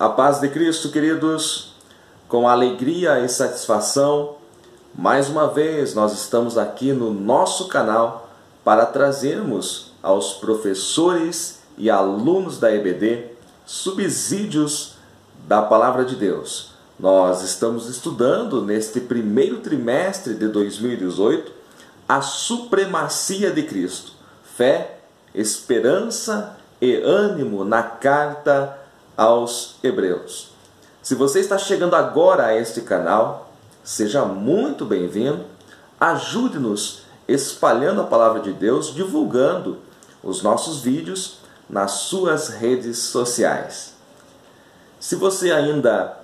A paz de Cristo, queridos, com alegria e satisfação, mais uma vez nós estamos aqui no nosso canal para trazermos aos professores e alunos da EBD subsídios da Palavra de Deus. Nós estamos estudando neste primeiro trimestre de 2018 a supremacia de Cristo, fé, esperança e ânimo na carta aos Hebreus. Se você está chegando agora a este canal, seja muito bem-vindo. Ajude-nos espalhando a palavra de Deus, divulgando os nossos vídeos nas suas redes sociais. Se você ainda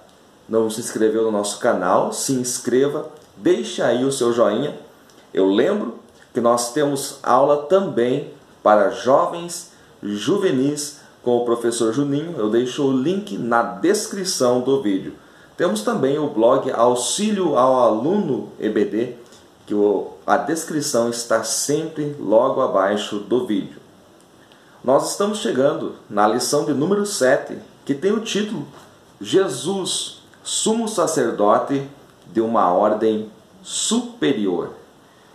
não se inscreveu no nosso canal, se inscreva, deixe aí o seu joinha. Eu lembro que nós temos aula também para jovens, juvenis, com o professor Juninho. Eu deixo o link na descrição do vídeo. Temos também o blog Auxílio ao Aluno EBD, que a descrição está sempre logo abaixo do vídeo. Nós estamos chegando na lição de número 7, que tem o título Jesus, sumo sacerdote de uma ordem superior.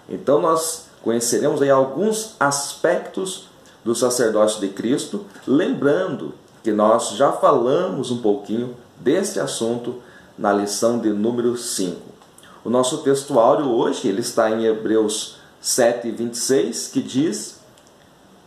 Então nós conheceremos aí alguns aspectos do sacerdócio de Cristo, lembrando que nós já falamos um pouquinho desse assunto na lição de número 5. O nosso textuário hoje ele está em Hebreus 7:26, que diz: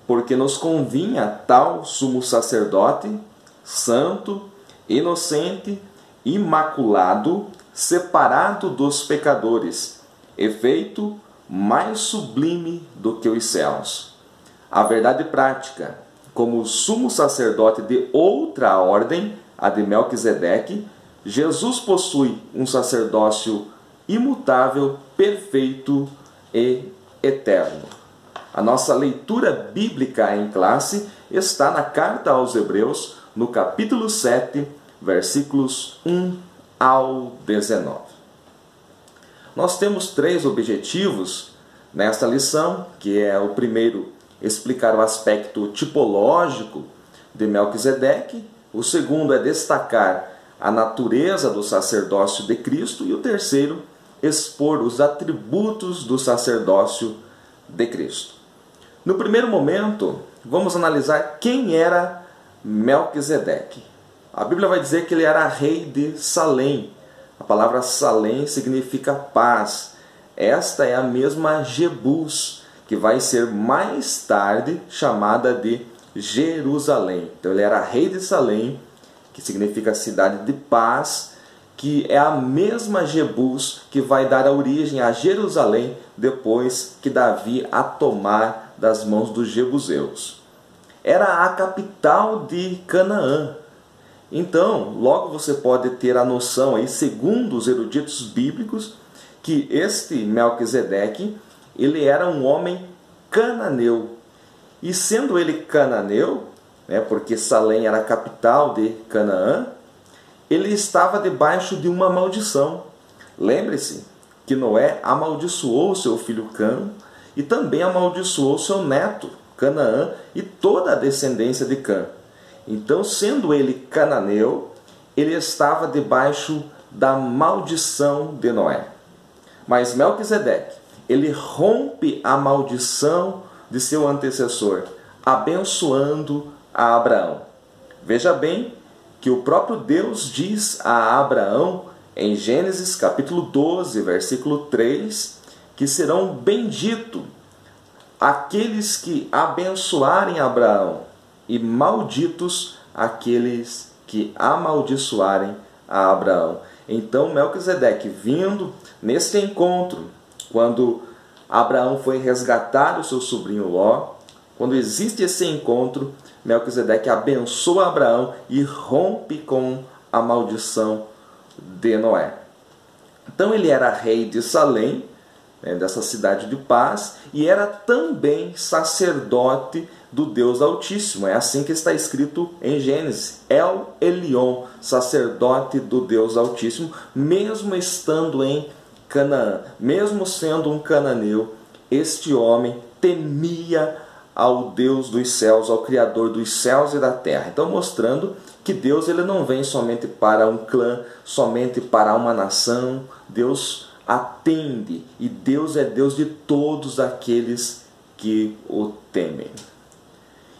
porque nos convinha tal sumo sacerdote, santo, inocente, imaculado, separado dos pecadores, efeito mais sublime do que os céus. A verdade prática, como sumo sacerdote de outra ordem, a de Melquisedeque, Jesus possui um sacerdócio imutável, perfeito e eterno. A nossa leitura bíblica em classe está na carta aos Hebreus, no capítulo 7, versículos 1 ao 19. Nós temos 3 objetivos nesta lição, que é o primeiro, explicar o aspecto tipológico de Melquisedeque, o segundo é destacar a natureza do sacerdócio de Cristo e o terceiro, expor os atributos do sacerdócio de Cristo. No primeiro momento, vamos analisar quem era Melquisedeque. A Bíblia vai dizer que ele era rei de Salém. A palavra Salém significa paz. Esta é a mesma Jebus, que vai ser mais tarde chamada de Jerusalém. Então ele era rei de Salém, que significa cidade de paz, que é a mesma Jebus que vai dar a origem a Jerusalém depois que Davi a tomar das mãos dos jebuseus. Era a capital de Canaã. Então, logo você pode ter a noção aí, segundo os eruditos bíblicos, que este Melquisedeque ele era um homem cananeu. E sendo ele cananeu, porque Salém era a capital de Canaã, ele estava debaixo de uma maldição. Lembre-se que Noé amaldiçoou seu filho Cã e também amaldiçoou seu neto Canaã e toda a descendência de Cã. Então, sendo ele cananeu, ele estava debaixo da maldição de Noé. Mas Melquisedeque, ele rompe a maldição de seu antecessor, abençoando a Abraão. Veja bem que o próprio Deus diz a Abraão, em Gênesis capítulo 12, versículo 3, que serão benditos aqueles que abençoarem Abraão e malditos aqueles que amaldiçoarem a Abraão. Então Melquisedeque, vindo neste encontro, quando Abraão foi resgatar o seu sobrinho Ló, quando existe esse encontro, Melquisedeque abençoa Abraão e rompe com a maldição de Noé. Então ele era rei de Salém, dessa cidade de paz, e era também sacerdote do Deus Altíssimo. É assim que está escrito em Gênesis: El Elyon, sacerdote do Deus Altíssimo, mesmo estando em Canaã, mesmo sendo um cananeu, este homem temia ao Deus dos céus, ao Criador dos céus e da terra. Então, mostrando que Deus ele não vem somente para um clã, somente para uma nação. Deus atende, e Deus é Deus de todos aqueles que o temem.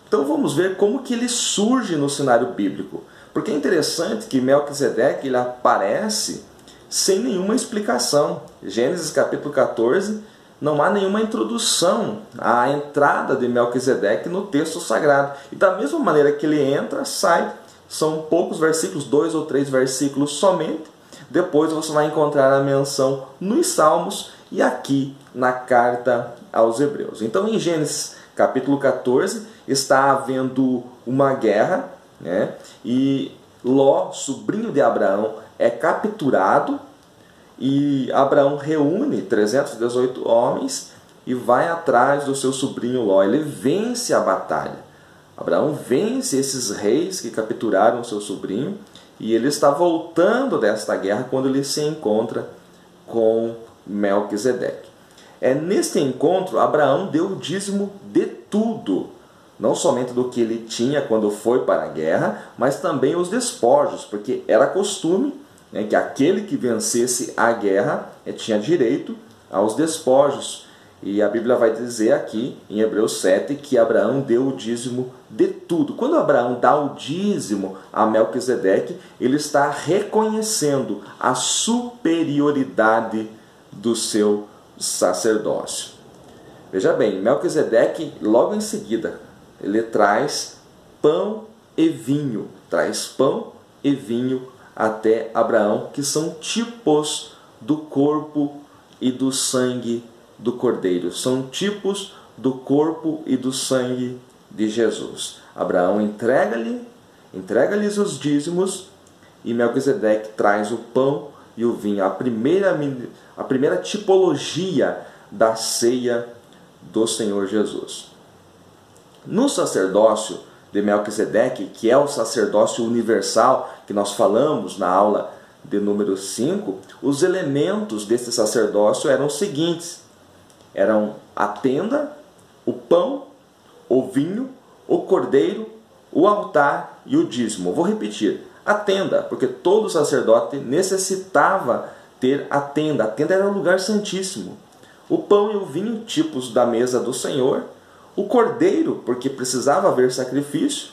Então vamos ver como que ele surge no cenário bíblico. Porque é interessante que Melquisedeque ele aparece sem nenhuma explicação. Gênesis capítulo 14, não há nenhuma introdução à entrada de Melquisedeque no texto sagrado. E da mesma maneira que ele entra, sai. São poucos versículos, 2 ou 3 versículos somente. Depois você vai encontrar a menção nos Salmos e aqui na carta aos Hebreus. Então em Gênesis capítulo 14 está havendo uma guerra, né? E Ló, sobrinho de Abraão, é capturado e Abraão reúne 318 homens e vai atrás do seu sobrinho Ló. Ele vence a batalha. Abraão vence esses reis que capturaram seu sobrinho e ele está voltando desta guerra quando ele se encontra com Melquisedeque. Neste encontro, Abraão deu o dízimo de tudo, não somente do que ele tinha quando foi para a guerra, mas também os despojos, porque era costume, né, que aquele que vencesse a guerra tinha direito aos despojos. E a Bíblia vai dizer aqui, em Hebreus 7, que Abraão deu o dízimo de tudo. Quando Abraão dá o dízimo a Melquisedeque, ele está reconhecendo a superioridade do seu sacerdócio. Veja bem, Melquisedeque, logo em seguida, ele traz pão e vinho. Traz pão e vinho até Abraão, que são tipos do corpo e do sangue do Cordeiro. São tipos do corpo e do sangue de Jesus. Abraão entrega-lhes os dízimos e Melquisedeque traz o pão e o vinho. A primeira tipologia da ceia do Senhor Jesus. No sacerdócio de Melquisedeque, que é o sacerdócio universal, que nós falamos na aula de número 5, os elementos desse sacerdócio eram os seguintes: eram a tenda, o pão, o vinho, o cordeiro, o altar e o dízimo. Vou repetir: a tenda, porque todo sacerdote necessitava ter a tenda. A tenda era um lugar santíssimo. O pão e o vinho, tipos da mesa do Senhor. O cordeiro, porque precisava haver sacrifício.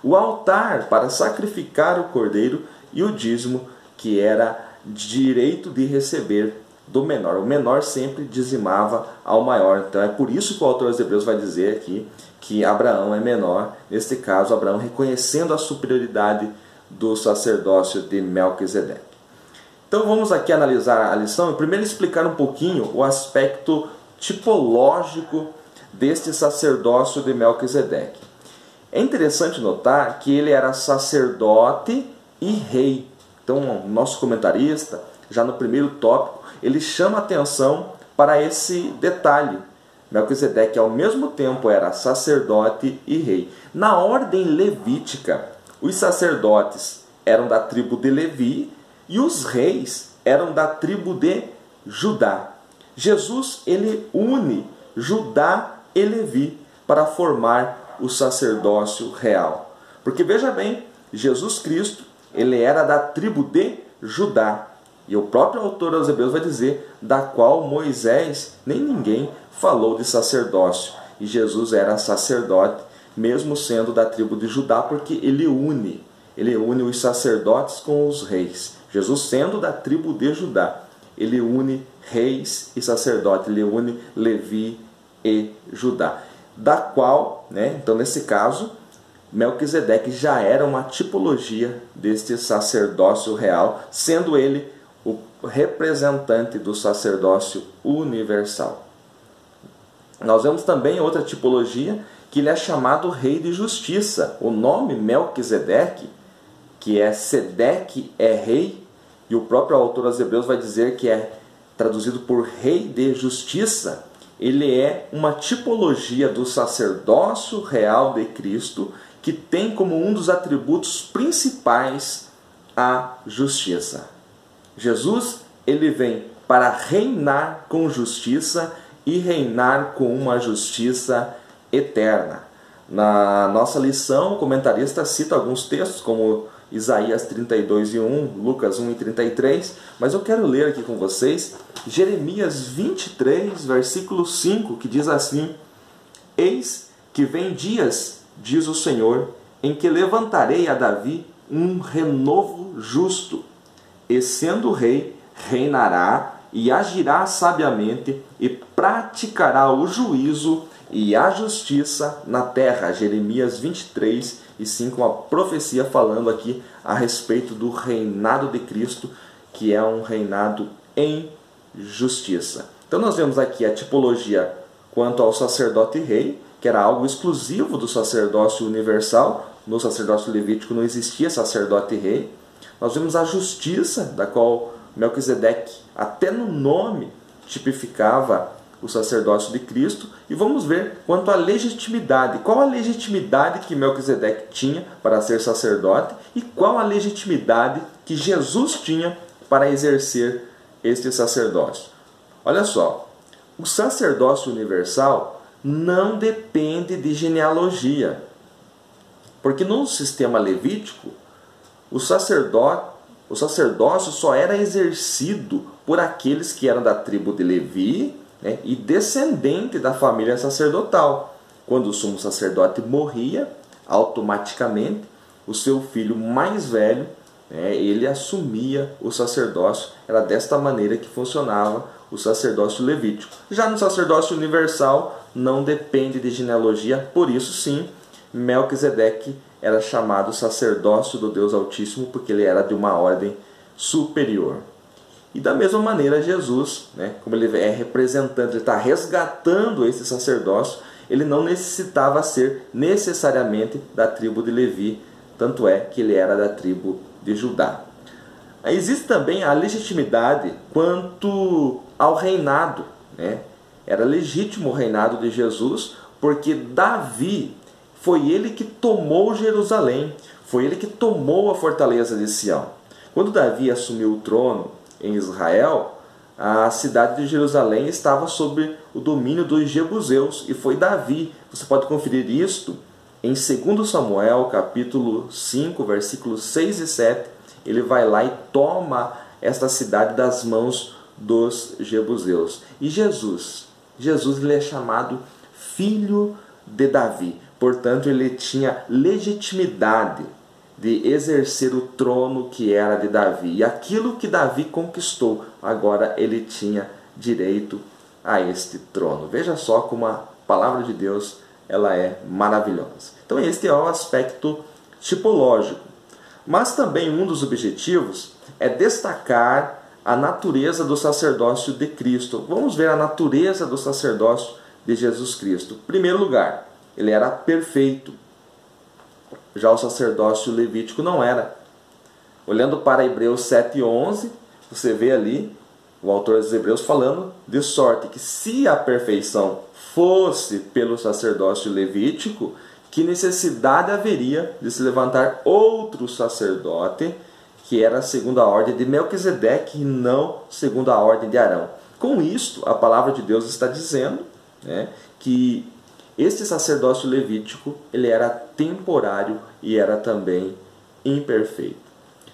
O altar, para sacrificar o cordeiro. E o dízimo, que era direito de receber do menor. O menor sempre dizimava ao maior. Então é por isso que o autor aos Hebreus vai dizer aqui que Abraão é menor. Neste caso, Abraão reconhecendo a superioridade do sacerdócio de Melquisedeque. Então vamos aqui analisar a lição e primeiro explicar um pouquinho o aspecto tipológico deste sacerdócio de Melquisedeque. É interessante notar que ele era sacerdote e rei. Então o nosso comentarista, já no primeiro tópico, ele chama atenção para esse detalhe. Melquisedeque ao mesmo tempo era sacerdote e rei. Na ordem levítica, os sacerdotes eram da tribo de Levi e os reis eram da tribo de Judá. Jesus ele une Judá e Levi para formar o sacerdócio real. Porque veja bem, Jesus Cristo ele era da tribo de Judá. E o próprio autor aos Hebreus vai dizer, da qual Moisés nem ninguém falou de sacerdócio. E Jesus era sacerdote, mesmo sendo da tribo de Judá, porque ele une os sacerdotes com os reis. Jesus sendo da tribo de Judá, ele une reis e sacerdotes, ele une Levi e Judá. Da qual, então nesse caso, Melquisedeque já era uma tipologia deste sacerdócio real, sendo ele o representante do sacerdócio universal. Nós vemos também outra tipologia, que ele é chamado rei de justiça. O nome Melquisedeque, que é Sedeque, é rei, e o próprio autor aos Hebreus vai dizer que é traduzido por rei de justiça. Ele é uma tipologia do sacerdócio real de Cristo, que tem como um dos atributos principais a justiça. Jesus, ele vem para reinar com justiça e reinar com uma justiça eterna. Na nossa lição, o comentarista cita alguns textos, como Isaías 32:1, Lucas 1:33, mas eu quero ler aqui com vocês Jeremias 23, versículo 5, que diz assim: Eis que vem dias, diz o Senhor, em que levantarei a Davi um renovo justo, e sendo rei, reinará e agirá sabiamente e praticará o juízo e a justiça na terra. Jeremias 23:5, uma profecia falando aqui a respeito do reinado de Cristo, que é um reinado em justiça. Então nós vemos aqui a tipologia quanto ao sacerdote rei, que era algo exclusivo do sacerdócio universal. No sacerdócio levítico não existia sacerdote rei. Nós vemos a justiça, da qual Melquisedeque, até no nome, tipificava o sacerdócio de Cristo. E vamos ver quanto à legitimidade. Qual a legitimidade que Melquisedeque tinha para ser sacerdote e qual a legitimidade que Jesus tinha para exercer este sacerdócio. Olha só, o sacerdócio universal não depende de genealogia, porque no sistema levítico o sacerdócio só era exercido por aqueles que eram da tribo de Levi, né, e descendente da família sacerdotal. Quando o sumo sacerdote morria, automaticamente o seu filho mais velho, ele assumia o sacerdócio. Era desta maneira que funcionava o sacerdócio levítico. Já no sacerdócio universal não depende de genealogia, por isso sim, Melquisedeque era chamado sacerdócio do Deus Altíssimo, porque ele era de uma ordem superior. E da mesma maneira Jesus, como ele é representante, ele está resgatando esse sacerdócio, ele não necessitava ser necessariamente da tribo de Levi, tanto é que ele era da tribo de Judá. Existe também a legitimidade quanto ao reinado. Era legítimo o reinado de Jesus, porque Davi foi ele que tomou Jerusalém, foi ele que tomou a fortaleza de Sião. Quando Davi assumiu o trono em Israel, a cidade de Jerusalém estava sob o domínio dos jebuseus, e foi Davi. Você pode conferir isto em 2 Samuel, capítulo 5, versículos 6 e 7, ele vai lá e toma esta cidade das mãos dos jebuseus. E Jesus ele é chamado filho de Davi. Portanto, ele tinha legitimidade de exercer o trono que era de Davi. E aquilo que Davi conquistou, agora ele tinha direito a este trono. Veja só como a palavra de Deus ela é maravilhosa. Então este é o aspecto tipológico. Mas também um dos objetivos é destacar a natureza do sacerdócio de Cristo. Vamos ver a natureza do sacerdócio de Jesus Cristo. Em primeiro lugar, ele era perfeito. Já o sacerdócio levítico não era. Olhando para Hebreus 7:11, você vê ali o autor dos Hebreus falando de sorte que se a perfeição fosse pelo sacerdócio levítico, que necessidade haveria de se levantar outro sacerdote que era segundo a ordem de Melquisedeque e não segundo a ordem de Arão. Com isto, a palavra de Deus está dizendo, que este sacerdócio levítico ele era temporário e era também imperfeito.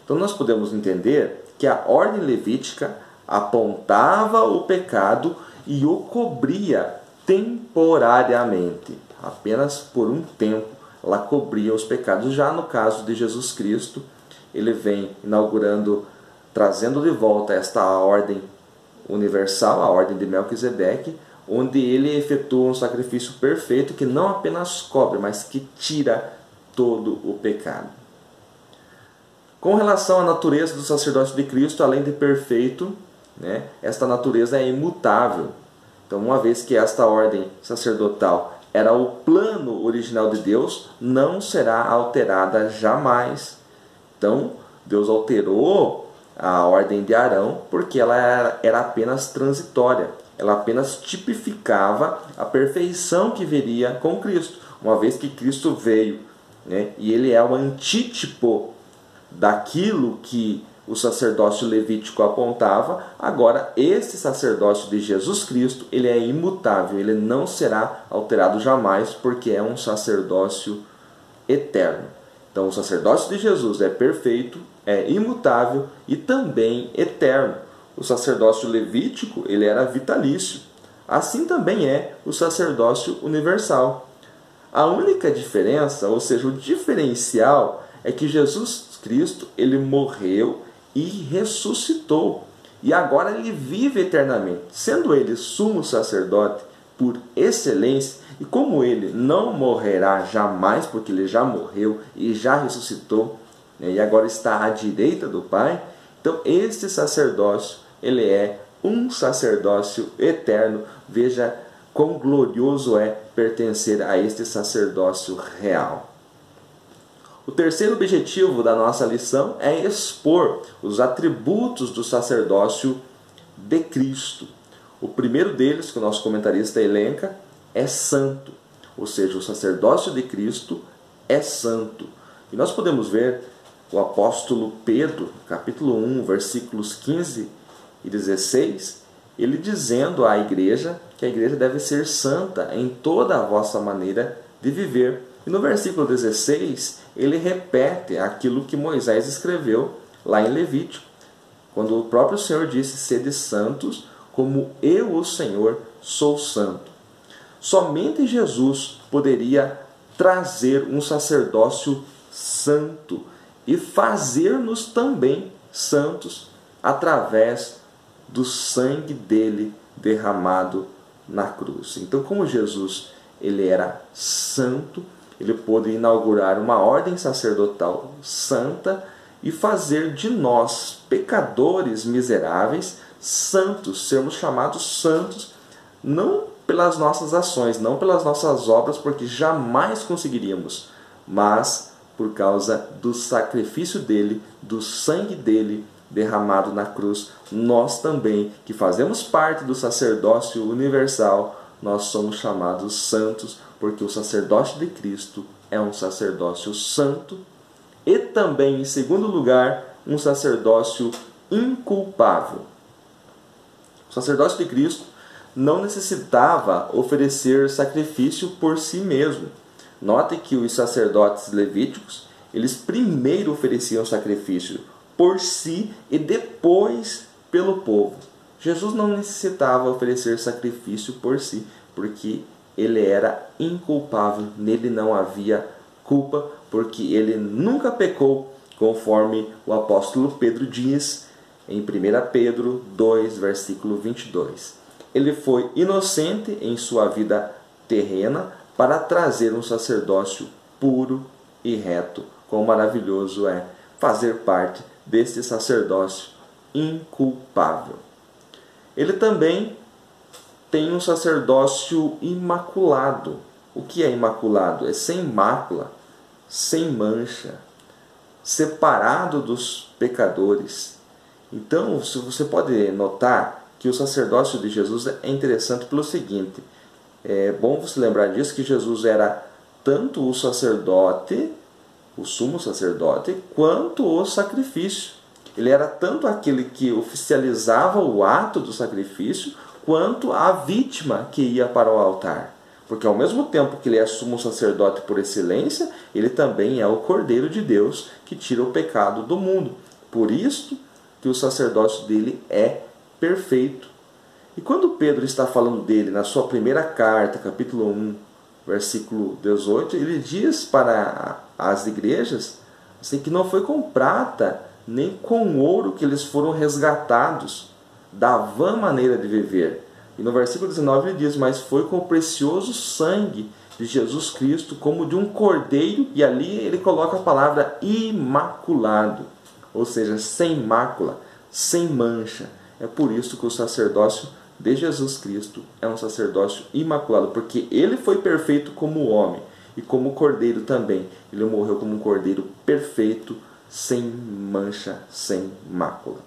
Então nós podemos entender que a ordem levítica apontava o pecado e o cobria temporariamente. Apenas por um tempo ela cobria os pecados. Já no caso de Jesus Cristo, ele vem inaugurando, trazendo de volta esta ordem universal, a ordem de Melquisedeque, onde ele efetua um sacrifício perfeito que não apenas cobre, mas que tira todo o pecado. Com relação à natureza do sacerdócio de Cristo, além de perfeito, esta natureza é imutável. Então, uma vez que esta ordem sacerdotal era o plano original de Deus, não será alterada jamais. Então, Deus alterou a ordem de Arão porque ela era apenas transitória. Ela apenas tipificava a perfeição que viria com Cristo. Uma vez que Cristo veio, e ele é o antítipo daquilo que o sacerdócio levítico apontava, agora este sacerdócio de Jesus Cristo, ele é imutável, ele não será alterado jamais, porque é um sacerdócio eterno. Então o sacerdócio de Jesus é perfeito, é imutável e também eterno. O sacerdócio levítico, ele era vitalício. Assim também é o sacerdócio universal. A única diferença, ou seja, o diferencial, é que Jesus Cristo, ele morreu e ressuscitou. E agora ele vive eternamente. Sendo ele sumo sacerdote por excelência, e como ele não morrerá jamais, porque ele já morreu e já ressuscitou, né, e agora está à direita do Pai, então este sacerdócio, ele é um sacerdócio eterno. Veja quão glorioso é pertencer a este sacerdócio real. O terceiro objetivo da nossa lição é expor os atributos do sacerdócio de Cristo. O primeiro deles, que o nosso comentarista elenca, é santo. Ou seja, o sacerdócio de Cristo é santo. E nós podemos ver o apóstolo Pedro, capítulo 1, versículos 15 e 16, ele dizendo à igreja que a igreja deve ser santa em toda a vossa maneira de viver. E no versículo 16, ele repete aquilo que Moisés escreveu lá em Levítico, quando o próprio Senhor disse: sede santos, como eu, o Senhor, sou santo. Somente Jesus poderia trazer um sacerdócio santo e fazer-nos também santos através do sangue dele derramado na cruz. Então, como Jesus ele era santo, ele pôde inaugurar uma ordem sacerdotal santa e fazer de nós, pecadores miseráveis, santos, sermos chamados santos, não pelas nossas ações, não pelas nossas obras, porque jamais conseguiríamos, mas por causa do sacrifício dele, do sangue dele derramado na cruz. Nós também, que fazemos parte do sacerdócio universal, nós somos chamados santos, porque o sacerdócio de Cristo é um sacerdócio santo e também, em segundo lugar, um sacerdócio inculpável. O sacerdócio de Cristo não necessitava oferecer sacrifício por si mesmo. Note que os sacerdotes levíticos, eles primeiro ofereciam sacrifício por si e depois pelo povo. Jesus não necessitava oferecer sacrifício por si, porque ele era inculpável, nele não havia culpa, porque ele nunca pecou, conforme o apóstolo Pedro diz em 1 Pedro 2, versículo 22. Ele foi inocente em sua vida terrena para trazer um sacerdócio puro e reto. Quão maravilhoso é fazer parte deste sacerdócio inculpável. Ele também tem um sacerdócio imaculado. O que é imaculado? É sem mácula, sem mancha, separado dos pecadores. Então, você pode notar que o sacerdócio de Jesus é interessante pelo seguinte: é bom você lembrar disso, que Jesus era tanto o sacerdote, o sumo sacerdote, quanto o sacrifício. Ele era tanto aquele que oficializava o ato do sacrifício, quanto a vítima que ia para o altar. Porque ao mesmo tempo que ele é sumo sacerdote por excelência, ele também é o Cordeiro de Deus que tira o pecado do mundo. Por isso que o sacerdócio dele é perfeito. E quando Pedro está falando dele na sua primeira carta, capítulo 1, versículo 18, ele diz para as igrejas assim, que não foi com prata nem com ouro que eles foram resgatados da vã maneira de viver. E no versículo 19 ele diz: mas foi com o precioso sangue de Jesus Cristo, como de um cordeiro, e ali ele coloca a palavra imaculado, ou seja, sem mácula, sem mancha. É por isso que o sacerdócio de Jesus Cristo é um sacerdócio imaculado, porque ele foi perfeito como homem e como cordeiro também. Ele morreu como um cordeiro perfeito, sem mancha, sem mácula.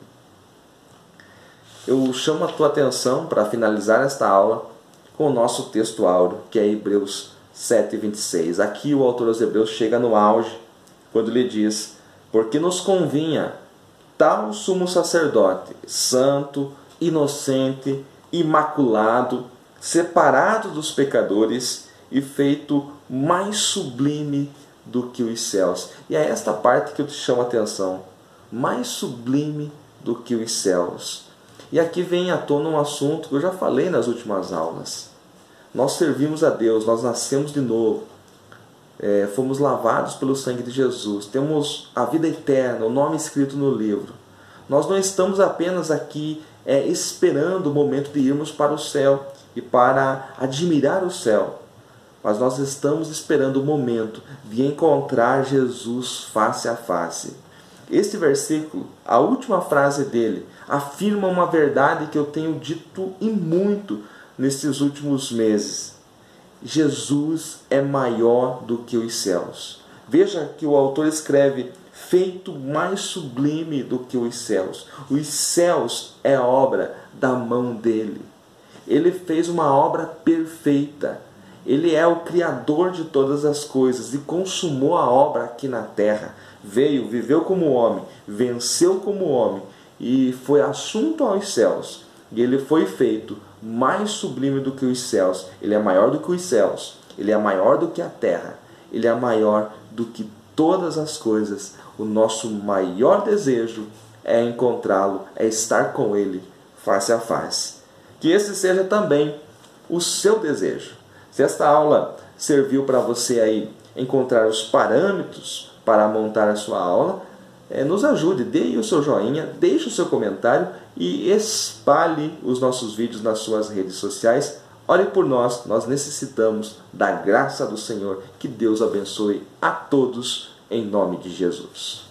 Eu chamo a tua atenção para finalizar esta aula com o nosso texto áureo, que é Hebreus 7:26. Aqui o autor aos Hebreus chega no auge, quando ele diz: porque nos convinha tal sumo sacerdote, santo, inocente, imaculado, separado dos pecadores e feito mais sublime do que os céus. E é esta parte que eu te chamo a atenção. Mais sublime do que os céus. E aqui vem à tona um assunto que eu já falei nas últimas aulas. Nós servimos a Deus, nós nascemos de novo. Fomos lavados pelo sangue de Jesus. Temos a vida eterna, o nome escrito no livro. Nós não estamos apenas aqui esperando o momento de irmos para o céu e para admirar o céu. Mas nós estamos esperando o momento de encontrar Jesus face a face. Este versículo, a última frase dele, afirma uma verdade que eu tenho dito e muito nesses últimos meses. Jesus é maior do que os céus. Veja que o autor escreve, feito mais sublime do que os céus. Os céus é a obra da mão dele. Ele fez uma obra perfeita. Ele é o Criador de todas as coisas e consumou a obra aqui na terra. Veio, viveu como homem, venceu como homem e foi assunto aos céus. E ele foi feito mais sublime do que os céus. Ele é maior do que os céus. Ele é maior do que a terra. Ele é maior do que todas as coisas. O nosso maior desejo é encontrá-lo, é estar com ele face a face. Que esse seja também o seu desejo. Se esta aula serviu para você aí encontrar os parâmetros para montar a sua aula, nos ajude, dê o seu joinha, deixe o seu comentário e espalhe os nossos vídeos nas suas redes sociais. Ore por nós, nós necessitamos da graça do Senhor. Que Deus abençoe a todos em nome de Jesus.